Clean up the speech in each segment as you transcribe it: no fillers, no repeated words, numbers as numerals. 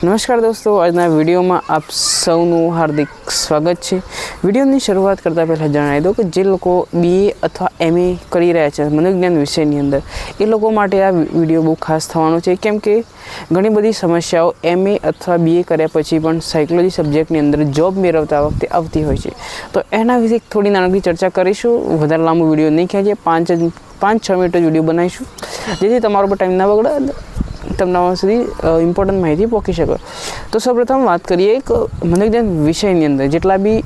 નમસ્કાર દોસ્તો, આજના વિડીયોમાં આપ સૌનું હાર્દિક સ્વાગત છે। વિડીયોની શરૂઆત કરતાં પહેલાં જણાવી દઉં કે જે લોકો BA અથવા MA કરી રહ્યા છે મનોવિજ્ઞાન વિષયની અંદર, એ લોકો માટે આ વિડીયો બહુ ખાસ થવાનો છે, કેમ કે ઘણી બધી સમસ્યાઓ MA અથવા BA કર્યા પછી પણ સાયકોલોજી સબ્જેક્ટની અંદર જોબ મેળવતા વખતે આવતી હોય છે। તો એના વિશે થોડી નાનકડી ચર્ચા કરીશું। વધારે લાંબો વિડીયો નહીં ખેંચીએ, 5-6 મિનિટ જ વિડીયો બનાવીશું, જેથી તમારો પણ ટાઈમ ના બગડે, તમારા સુધી ઇમ્પોર્ટન્ટ માહિતી પહોંચી શકે। તો સૌપ્રથમ વાત કરીએ કે મનોવિજ્ઞાન વિષયની અંદર જેટલા બી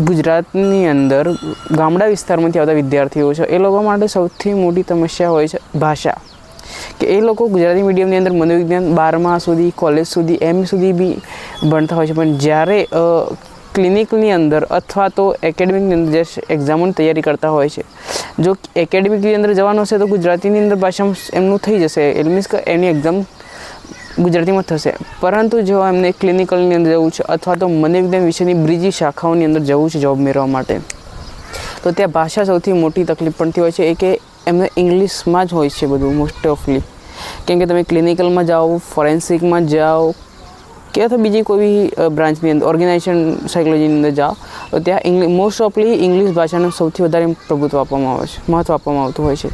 ગુજરાતની અંદર ગામડા વિસ્તારમાંથી આવતા વિદ્યાર્થીઓ છે, એ લોકો માટે સૌથી મોટી સમસ્યા હોય છે ભાષા, કે એ લોકો ગુજરાતી મીડિયમની અંદર મનોવિજ્ઞાન 12મા સુધી, કોલેજ સુધી, MA સુધી બી ભણતા હોય છે, પણ જ્યારે ક્લિનિકની અંદર અથવા તો એકેડેમિકની અંદર જે એક્ઝામોની તૈયારી કરતા હોય છે, જો એકેડેમિકની અંદર જવાનું હશે તો ગુજરાતીની અંદર ભાષામાં એમનું થઈ જશે, એટલે મીન્સ કે એની એક્ઝામ ગુજરાતીમાં થશે, પરંતુ જો એમને ક્લિનિકલની અંદર જવું છે અથવા તો મનોવિજ્ઞાન વિષયની બીજી શાખાઓની અંદર જવું છે જોબ મેળવવા માટે, તો ત્યાં ભાષા સૌથી મોટી તકલીફ પડતી હોય છે, એ કે એમને ઇંગ્લિશમાં જ હોય છે બધું મોસ્ટ ઓફલી, કેમ કે તમે ક્લિનિકલમાં જાઓ, ફોરેન્સિકમાં જાઓ કે અથવા બીજી કોઈ બ્રાન્ચની અંદર ઓર્ગેનાઇઝેશન સાયકોલોજીની અંદર જાઓ, તો ત્યાં મોસ્ટ ઓફલી ઇંગ્લિશ ભાષાને સૌથી વધારે પ્રભુત્વ આપવામાં આવે છે, મહત્ત્વ આપવામાં આવતું હોય છે।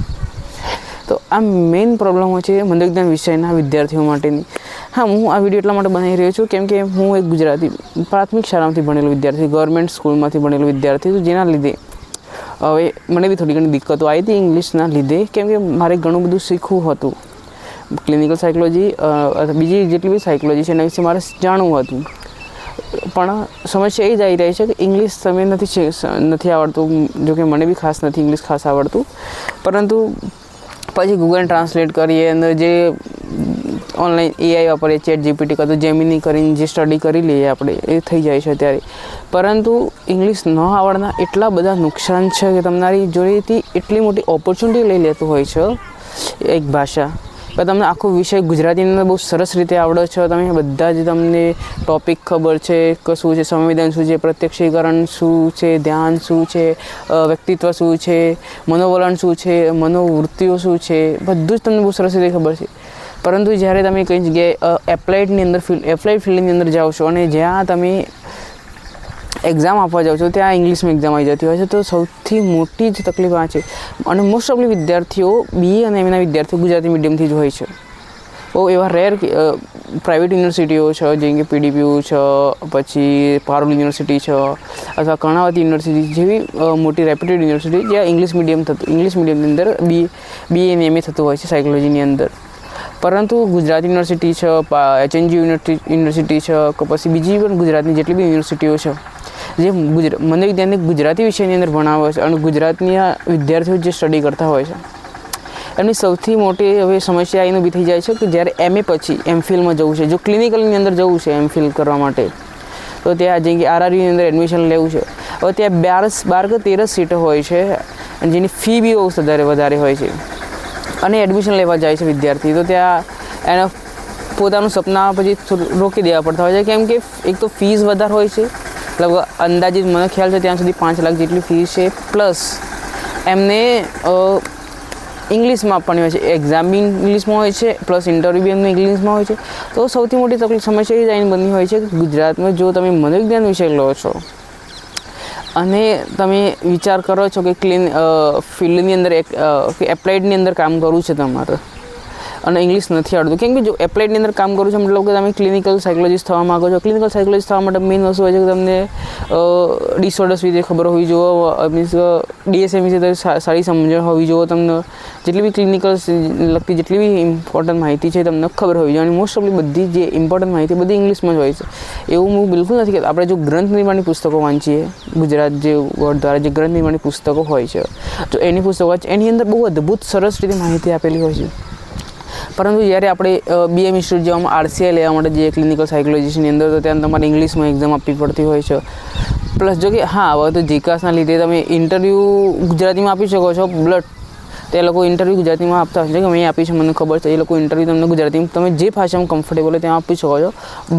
તો આ મેઇન પ્રોબ્લેમ હોય છે મનોવિજ્ઞાન વિષયના વિદ્યાર્થીઓ માટેની। હા, હું આ વિડીયો એટલા માટે બનાવી રહ્યો છું કેમ કે હું એક ગુજરાતી પ્રાથમિક શાળામાંથી ભણેલો વિદ્યાર્થી, ગવર્મેન્ટ સ્કૂલમાંથી ભણેલો વિદ્યાર્થી છું, જેના લીધે હવે મને બી થોડી ઘણી દિક્કતો આવી હતી ઇંગ્લિશના લીધે, કેમ કે મારે ઘણું બધું શીખવું હતું, ક્લિનિકલ સાયકોલોજી બીજી જેટલી બી સાયકોલોજી છે એના વિશે મારે જાણવું હતું, પણ સમસ્યા એ જ આવી રહી છે કે ઇંગ્લિશ તમે નથી આવડતું, જો કે મને બી ખાસ નથી ઇંગ્લિશ ખાસ આવડતું, પરંતુ પછી ગૂગલ ટ્રાન્સલેટ કરીએ અને જે ઓનલાઈન AI વાપરીએ, ChatGPT કાં તો જેમિની કરીને જે સ્ટડી કરી લઈએ આપણે, એ થઈ જાય છે ત્યારે, પરંતુ ઇંગ્લિશ ન આવડના એટલા બધા નુકસાન છે કે તમારી જોડેથી એટલી મોટી ઓપોર્ચ્યુનિટી લઈ લેતું હોય છે એક ભાષા, કે તમને આખો વિષય ગુજરાતીની અંદર બહુ સરસ રીતે આવડે છે, તમે બધા જ તમને ટૉપિક ખબર છે કે શું છે સંવેદન શું છે, પ્રત્યક્ષીકરણ શું છે, ધ્યાન શું છે, વ્યક્તિત્વ શું છે, મનોવલણ શું છે, મનોવૃત્તિઓ શું છે, બધું જ તમને બહુ સરસ રીતે ખબર છે, પરંતુ જ્યારે તમે કઈ જગ્યાએ એપ્લાઇડ ફિલ્ડની અંદર જાઓ છો અને જ્યાં તમે એક્ઝામ આપવા જાઓ છો ત્યાં ઇંગ્લિશમાં એક્ઝામ આવી જતી હોય છે, તો સૌથી મોટી જ તકલીફ આ છે। અને મોસ્ટ ઓફલી વિદ્યાર્થીઓ BA અને MA ના વિદ્યાર્થીઓ ગુજરાતી મીડિયમથી જ હોય છે। બહુ એવા રેર પ્રાઇવેટ યુનિવર્સિટીઓ છે, જેમ કે PDPU છે, પછી પારુલ યુનિવર્સિટી છે, અથવા કર્ણાવતી યુનિવર્સિટી જેવી મોટી રેપ્યુટેડ યુનિવર્સિટી જ્યાં ઇંગ્લિશ મીડિયમની અંદર BA અને MA થતું હોય છે સાયકોલોજીની અંદર, પરંતુ ગુજરાતી યુનિવર્સિટી છે, HNG યુનિવર્સિટી છે, કે પછી બીજી પણ ગુજરાતની જેટલી બી યુનિવર્સિટીઓ છે જે મનોવિજ્ઞાનને ગુજરાતી વિષયની અંદર ભણાવે છે અને ગુજરાતના વિદ્યાર્થીઓ જે સ્ટડી કરતા હોય છે, એમની સૌથી મોટી હવે સમસ્યા એનું બી થઈ જાય છે કે જ્યારે MA પછી MPhilમાં જવું છે, જો ક્લિનિકલની અંદર જવું છે MPhil કરવા માટે, તો ત્યાં જેમ કે RRUની અંદર એડમિશન લેવું છે, હવે ત્યાં 12 કે 13 સીટો હોય છે, જેની ફી બી બહુ વધારે હોય છે, અને એડમિશન લેવા જાય છે વિદ્યાર્થી, તો ત્યાં એને પોતાનું સપના પછી રોકી દેવા પડતા હોય છે, કેમ કે એક તો ફીસ વધારે હોય છે, લગભગ અંદાજિત મને ખ્યાલ છે ત્યાં સુધી 5 લાખ જેટલી ફીસ છે, પ્લસ એમને ઇંગ્લિશમાં આપવાની હોય છે, એક્ઝામ બી ઇંગ્લિશમાં હોય છે, પ્લસ ઇન્ટરવ્યૂ બી એમનું ઇંગ્લિશમાં હોય છે। તો સૌથી મોટી તકલીફ સમસ્યા એ જ બની હોય છે કે ગુજરાતમાં જો તમે મનોવિજ્ઞાન વિષય લો છો અને તમે વિચાર કરો છો કે ફિલ્ડની અંદર એપ્લાઇડની અંદર કામ કરવું છે તમારે અને ઇંગ્લિશ નથી આવડતું, કેમ કે જો એપ્લાઇડની અંદર કામ કરું છું મતલબ કે તમે ક્લિનિકલ સાયકોલોજીસ્ટ થવા માગો છો, ક્લિનિકલ સાયકોલોજીસ્ટ થવા માટે મેઇન વસ્તુ હોય છે કે તમને ડિસઓર્ડર્સ વિશે ખબર હોવી જોઈએ, મીન્સ DSM વિશે સારી સમજણ હોવી જોઈએ, તમને જેટલી બી ક્લિનિકલ લગતી જેટલી બી ઇમ્પોર્ટન્ટ માહિતી છે તમને ખબર હોવી જોઈએ, અને મોસ્ટ ઓફલી બધી જે ઇમ્પોર્ટન્ટ માહિતી બધી ઇંગ્લિશમાં જ હોય છે। એવું હું બિલકુલ નથી કહેતો, આપણે જો ગ્રંથ નિર્માણની પુસ્તકો વાંચીએ, ગુજરાત જે બોર્ડ દ્વારા જે ગ્રંથ નિર્માણની પુસ્તકો હોય છે, તો એની પુસ્તકો એની અંદર બહુ અદ્ભુત સરસ રીતે માહિતી આપેલી હોય છે, પરંતુ જ્યારે આપણે BM ઇન્સ્ટિટ્યૂટ જવામાં RCI લેવા માટે જે ક્લિનિકલ સાયકોલોજીની અંદર, તો ત્યાં તમારે ઇંગ્લિશમાં એક્ઝામ આપવી પડતી હોય છે, પ્લસ જો કે હા હવે તો જીકાસના લીધે તમે ઇન્ટરવ્યૂ ગુજરાતીમાં આપી શકો છો, તે લોકો ઇન્ટરવ્યૂ ગુજરાતીમાં આપતા હોય છે, કે મેં આપી છે મને ખબર છે, એ લોકો ઇન્ટરવ્યૂ તમને ગુજરાતીમાં તમે જે ભાષામાં કમ્ફર્ટેબલ હોય ત્યાં આપી શકો છો,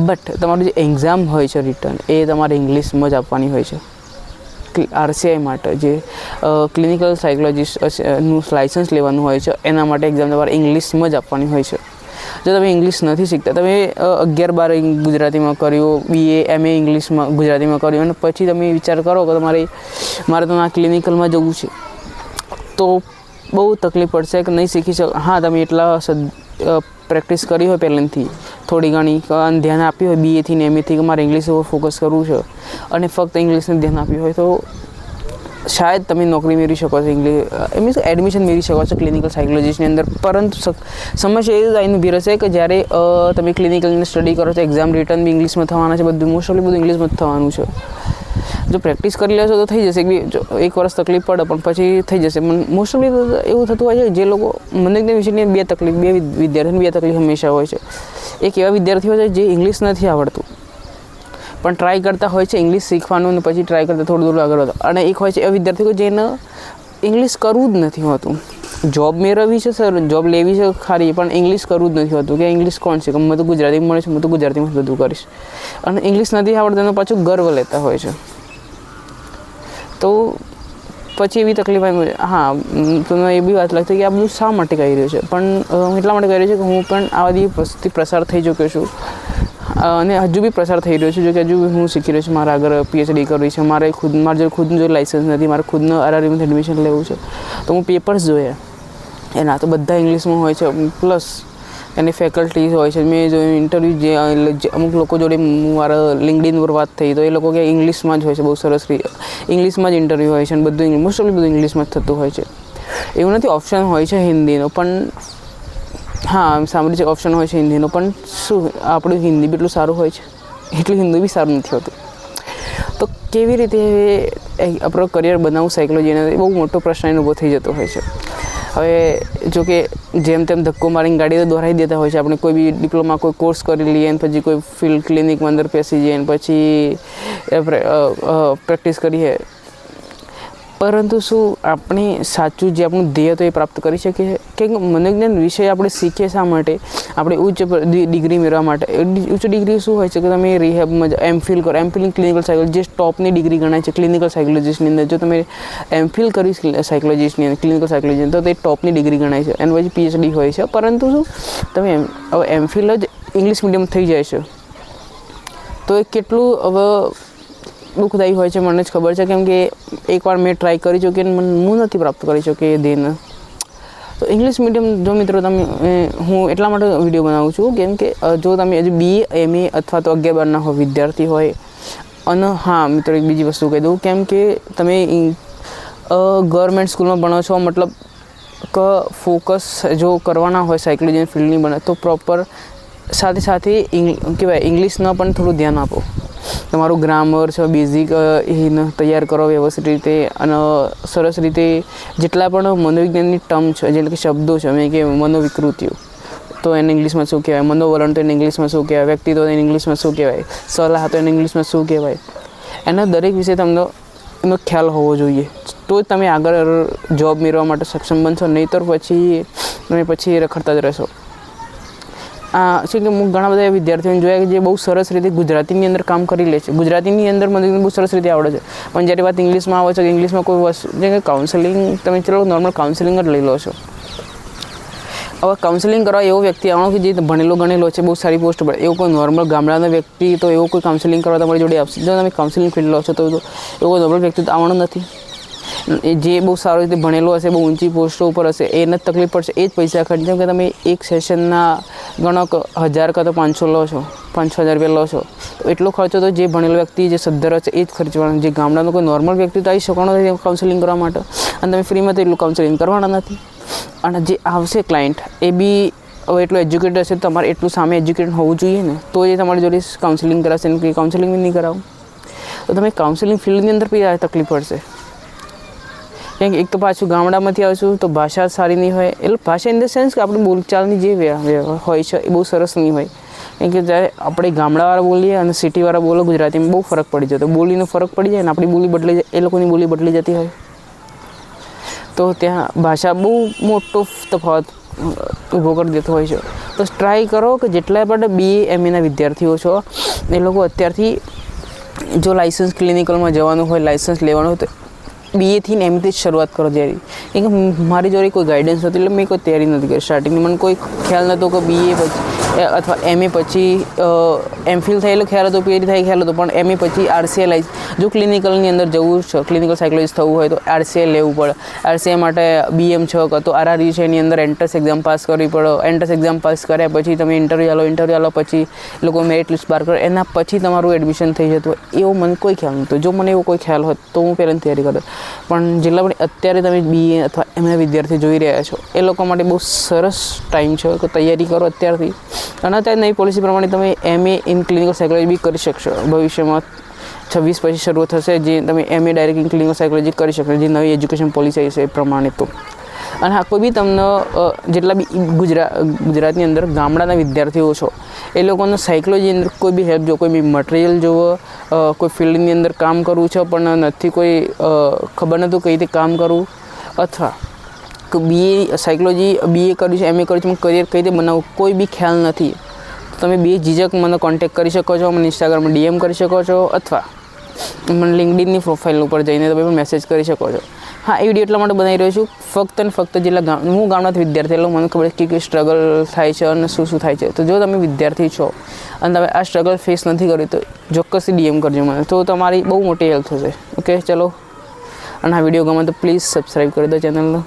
બટ તમારું જે એક્ઝામ હોય છે રિટર્ન એ તમારે ઇંગ્લિશમાં જ આપવાની હોય છે। RCI માટે જે ક્લિનિકલ સાયકોલોજીસ્ટનું લાઇસન્સ લેવાનું હોય છે, એના માટે એક્ઝામ તમારે ઇંગ્લિશમાં જ આપવાની હોય છે। જો તમે ઇંગ્લિશ નથી શીખતા, તમે 11-12 ગુજરાતીમાં કર્યું, BA MA ઇંગ્લિશમાં ગુજરાતીમાં કર્યું, અને પછી તમે વિચાર કરો કે મારે તો આ ક્લિનિકલમાં જવું છે, તો બહુ તકલીફ પડશે કે નહીં શીખી શકો. હા, તમે એટલા પ્રેક્ટિસ કરી હોય પહેલેથી થોડી ઘણી, ધ્યાન આપ્યું હોય BA થી ને MA થી કે મારે ઇંગ્લિશ ઉપર ફોકસ કરવું છે, અને ફક્ત ઇંગ્લિશને ધ્યાન આપ્યું હોય, તો શાયદ તમે નોકરી મેળવી શકો છો, મીન્સ એડમિશન મેળવી શકો છો ક્લિનિકલ સાયકોલોજીસ્ટની અંદર. પરંતુ સમસ્યા એ જ આવીને ઊભી રહેશે કે જ્યારે તમે ક્લિનિકલની સ્ટડી કરો છો, એક્ઝામ રિટર્ન બી ઇંગ્લિશમાં થવાના છે, બધું મોસ્ટ ઓફલી બધું ઇંગ્લિશમાં જ થવાનું છે. જો પ્રેક્ટિસ કરી લેશો તો થઈ જશે, એક વર્ષ તકલીફ પડે પણ પછી થઈ જશે. પણ મોસ્ટ ઓફલી એવું થતું હોય છે જે લોકો મનોવિજ્ઞાન વિષયની બે વિદ્યાર્થીઓની બે તકલીફ હંમેશા હોય છે. એક એવા વિદ્યાર્થીઓ છે જે ઇંગ્લિશ નથી આવડતું પણ ટ્રાય કરતા હોય છે ઇંગ્લિશ શીખવાનું, અને પછી ટ્રાય કરતા થોડું આગળ વધો. અને એક હોય છે એવા વિદ્યાર્થીઓ જેને ઇંગ્લિશ કરવું જ નથી હોતું. જોબ મેળવવી છે સર, જોબ લેવી છે ખારી, પણ ઇંગ્લિશ કરવું જ નથી હોતું. કે ઇંગ્લિશ કોણ છે કે હું તો ગુજરાતીમાં મળે છે, હું તો ગુજરાતીમાં બધું કરીશ, અને ઇંગ્લિશ નથી આવડતું એનો પાછું ગર્વ લેતા હોય છે. તો પછી એવી તકલીફ આવી. હા, તમને એ બી વાત લાગશે કે આ બધું શા માટે કહી રહ્યું છે, પણ હું એટલા માટે કહી રહ્યો છું કે હું પણ આ બધી વસ્તુથી પ્રસાર થઈ ચૂક્યો છું, અને હજુ બી પ્રસાર થઈ રહ્યો છે. જો કે હજુ બી હું શીખી રહ્યો છું, મારે આગળ PhD કરવી છે, મારે ખુદનું જો લાઇસન્સ નથી, મારે ખુદનું RRBમાં એડમિશન લેવું છે, તો હું પેપર્સ જોયા એના તો બધા ઇંગ્લિશમાં હોય છે, પ્લસ એની ફેકલ્ટીઝ હોય છે. મેં જો ઇન્ટરવ્યૂ જે અમુક લોકો જોડે મારા LinkedIn પર વાત થઈ, તો એ લોકો કે ઇંગ્લિશમાં જ હોય છે, બહુ સરસ ઇંગ્લિશમાં જ ઇન્ટરવ્યૂ હોય છે, અને બધું મોસ્ટ ઓફલી બધું ઇંગ્લિશમાં જ થતું હોય છે. એવું નથી, ઓપ્શન હોય છે હિન્દીનો, પણ હા સાંભળ્યું છે ઓપ્શન હોય છે હિન્દીનો, પણ શું આપણું હિન્દી બી એટલું સારું હોય છે, એટલું હિન્દી બી સારું નથી હોતું. તો કેવી રીતે આપણો કરિયર બનાવવું સાયકોલોજીને, એ બહુ મોટો પ્રશ્ન ઊભો થઈ જતો હોય છે. હવે જો કે જેમ તેમ ધક્કો મારીને ગાડી તો દોરાવી દેતા હોય છે. આપણે કોઈ બી ડિપ્લોમા કોઈ કોર્સ કરી લઈએ, અને પછી કોઈ ફિલ્ડ ક્લિનિકમાં અંદર બેસી જઈએ, અને પછી પ્રેક્ટિસ કરીએ, પરંતુ શું આપણે સાચું જે આપણું ધ્યેય તો એ પ્રાપ્ત કરી શકીએ? કે મનોવિજ્ઞાન વિષય આપણે શીખીએ શા માટે? આપણે ઉચ્ચ ડિગ્રી મેળવવા માટે. ઉચ્ચ ડિગ્રી શું હોય છે કે તમે રિહેબમાં MPhil કરો. MPhil ક્લિનિકલ સાયકોલોજી જે ટોપની ડિગ્રી ગણાય છે ક્લિનિકલ સાયકોલોજીસ્ટની અંદર. જો તમે MPhil કરી સાયકોલોજીસ્ટની અંદર, ક્લિનિકલ સાયકોલોજી, તો તે ટોપની ડિગ્રી ગણાય છે. એના પછી PhD હોય છે. પરંતુ શું તમે હવે MPhil જ ઇંગ્લિશ મીડિયમ થઈ જાય છે, તો એ કેટલું હવે દુઃખદાયી હોય છે, મને જ ખબર છે. કેમ કે એકવાર મેં ટ્રાય કરી ચૂકી અને હું નથી પ્રાપ્ત કરી શકી એ ધ્યેયને. તો ઇંગ્લિશ મીડિયમ જો મિત્રો હું એટલા માટે વિડીયો બનાવું છું, કેમ કે જો તમે હજુ BA MA અથવા તો 11-12ના હોય વિદ્યાર્થી હોય, અને હા મિત્રો એક બીજી વસ્તુ કહી દઉં, કેમ કે તમે ગવર્મેન્ટ સ્કૂલમાં ભણો છો, મતલબ કે ફોકસ જો કરવાના હોય સાયકોલોજી ફિલ્ડની બને, તો પ્રોપર સાથે કહેવાય ઇંગ્લિશના પણ થોડું ધ્યાન આપો. તમારું ગ્રામર છે બેઝિક એને તૈયાર કરો વ્યવસ્થિત રીતે, અને સરસ રીતે જેટલા પણ મનોવિજ્ઞાનની ટર્મ છે, જેટલે કે શબ્દો છે, મેં કે મનોવિકૃતિઓ તો એને ઇંગ્લિશમાં શું કહેવાય, મનોવલણ તો એને ઇંગ્લિશમાં શું કહેવાય, વ્યક્તિત્વ એને ઇંગ્લિશમાં શું કહેવાય, સલાહ તો એને ઇંગ્લિશમાં શું કહેવાય, એના દરેક વિશે તમને એનો ખ્યાલ હોવો જોઈએ. તો જ તમે આગળ જોબ મેળવવા માટે સક્ષમ બનશો, નહીંતર પછી રખડતા જ રહેશો. છે કે હું ઘણા બધા વિદ્યાર્થીઓને જોયા કે જે બહુ સરસ રીતે ગુજરાતીની અંદર કામ કરી લે છે, ગુજરાતીની અંદર મને બહુ સરસ રીતે આવડે છે, પણ જ્યારે વાત ઇંગ્લિશમાં આવે છે કે ઇંગ્લિશમાં કોઈ વસ્તુ જે કે કાઉન્સેલિંગ, તમે ચલો નોર્મલ કાઉન્સેલિંગ જ લઈ લો છો. હવે કાઉન્સેલિંગ કરવા એવો વ્યક્તિ આવવાનો કે જે ભણેલો ગણેલો છે, બહુ સારી પોસ્ટ પર, એવો કોઈ નોર્મલ ગામડાનો વ્યક્તિ તો એવો કોઈ કાઉન્સેલિંગ કરવા તમારી જોડે આવશે? જો તમે કાઉન્સેલિંગ ફીલ્ડ લો છો તો એવો નોર્મલ વ્યક્તિ તો આવવાનો નથી. જે બહુ સારી રીતે ભણેલો હશે, બહુ ઊંચી પોસ્ટો ઉપર હશે, એને જ તકલીફ પડશે, એ જ પૈસા ખર્ચ. જેમ કે તમે એક સેશનના ગણો 1000 કાં તો 500 લો છો, 5-6 હજાર રૂપિયા લો છો, તો એટલો ખર્ચો તો જે ભણેલો વ્યક્તિ જે સદ્ધર છે એ જ ખર્ચવાનો. જે ગામડાનો કોઈ નોર્મલ વ્યક્તિ તો આવી શકવાનો નથી કાઉન્સેલિંગ કરવા માટે, અને તમે ફ્રીમાં તો એટલું કાઉન્સેલિંગ કરવાના નથી. અને જે આવશે ક્લાયન્ટ એ બી હવે એટલું એજ્યુકેટેડ હશે, તમારે એટલું સામે એજ્યુકેટેડ હોવું જોઈએ ને, તો એ તમારી જોડે કાઉન્સેલિંગ કરાવશે. ને કાઉન્સેલિંગ બી નહીં કરાવો તો તમે કાઉન્સેલિંગ ફિલ્ડની અંદર બી આ તકલીફ પડશે. કેમ કે એક તો પાછું ગામડામાંથી આવશું તો ભાષા સારી નહીં હોય, એટલે ભાષા ઇન ધ સેન્સ કે આપણી બોલચાલની જે હોય છે એ બહુ સરસ નહીં હોય. કેમ કે જ્યારે આપણે ગામડાવાળા બોલીએ અને સિટીવાળા બોલો ગુજરાતીમાં, બહુ ફરક પડી જતો, બોલીનો ફરક પડી જાય ને આપણી બોલી બદલાઈ જાય, એ લોકોની બોલી બદલી જતી હોય, તો ત્યાં ભાષા બહુ મોટો તફાવત ઊભો કરી દેતો હોય છે. તો ટ્રાય કરો કે જેટલા પણ BA MAના વિદ્યાર્થીઓ છો એ લોકો અત્યારથી જો લાઇસન્સ ક્લિનિકલમાં જવાનું હોય, લાઇસન્સ લેવાનું હોય, તો બીએથી ને એમથી જ શરૂઆત કરો તૈયારી. કેમ કે મારી જોડે કોઈ ગાઈડન્સ નથી, એટલે મેં કોઈ તૈયારી નથી કરી સ્ટાર્ટિંગની. મને કોઈ ખ્યાલ નહોતો કે બીએ પછી અથવા એમએ પછી એમફિલ થયેલો ખ્યાલ હતો, પીએચડી થાય ખ્યાલ હતો, પણ એમએ પછી આરસીએ લાઈસ જો ક્લિનિકલની અંદર જવું છે, ક્લિનિકલ સાયકોલોજીસ્ટ થવું હોય તો આરસીએ લેવું પડે. આરસીએ માટે બીએમ છે કે તો આરઆરયુ છે, એની અંદર એન્ટ્રન્સ એક્ઝામ પાસ કરવી પડે. એન્ટ્રન્સ એક્ઝામ પાસ કર્યા પછી તમે ઇન્ટરવ્યૂ આલો, પછી લોકો મેરિટ લિસ્ટ બહાર કરે, એના પછી તમારું એડમિશન થઈ જતું હોય. એવો મને કોઈ ખ્યાલ નહોતો. જો મને એવો કોઈ ખ્યાલ હોત તો હું પહેલાંની તૈયારી કરત. પણ જેટલા પણ અત્યારે તમે બીએ અથવા એમના વિદ્યાર્થી જોઈ રહ્યા છો, એ લોકો માટે બહુ સરસ ટાઈમ છે કે તૈયારી કરો અત્યારથી. અને અત્યારે નવી પોલિસી પ્રમાણે તમે એમએ ઇન ક્લિનિકલ સાયકોલોજી બી કરી શકશો. ભવિષ્યમાં 26 પછી શરૂ થશે, જે તમે MA direct in clinical psychology કરી શકશો, જે નવી એજ્યુકેશન પોલિસી છે એ પ્રમાણે. તો અને હા, કોઈ બી તમને જેટલા બી ગુજરાતની અંદર ગામડાના વિદ્યાર્થીઓ છો, એ લોકોને સાયકોલોજીની અંદર કોઈ બી હેલ્પ જો, કોઈ બી મટિરિયલ જોવો, કોઈ ફિલ્ડની અંદર કામ કરવું છે પણ નથી કોઈ ખબર નહોતું કઈ રીતે કામ કરવું, અથવા બીએ સાયકોલોજી બીએ કર્યું છે, એમએ કર્યું છે, પણ કરિયર કઈ રીતે બનાવવું કોઈ બી ખ્યાલ નથી, તો તમે બે ઝીઝક મને કોન્ટેક્ટ કરી શકો છો. મને ઇન્સ્ટાગ્રામમાં ડીએમ કરી શકો છો, અથવા મને લિંક્ડઇનની પ્રોફાઇલ ઉપર જઈને તમે પણ મેસેજ કરી શકો છો. હા, એ વિડીયો એટલા માટે બનાવી રહ્યો છું ફક્ત અને ફક્ત જેટલા હું ગામડાથી વિદ્યાર્થી, એટલે મને ખબર છે કે સ્ટ્રગલ થાય છે અને શું થાય છે. તો જો તમે વિદ્યાર્થી છો અને તમે આ સ્ટ્રગલ ફેસ નથી કરી તો ચોક્કસથી ડીએમ કરજો મને, તો તમારી બહુ મોટી હેલ્પ થશે. ઓકે, ચલો. અને આ વિડીયો ગમે તો પ્લીઝ સબસ્ક્રાઈબ કરી દો ચેનલને.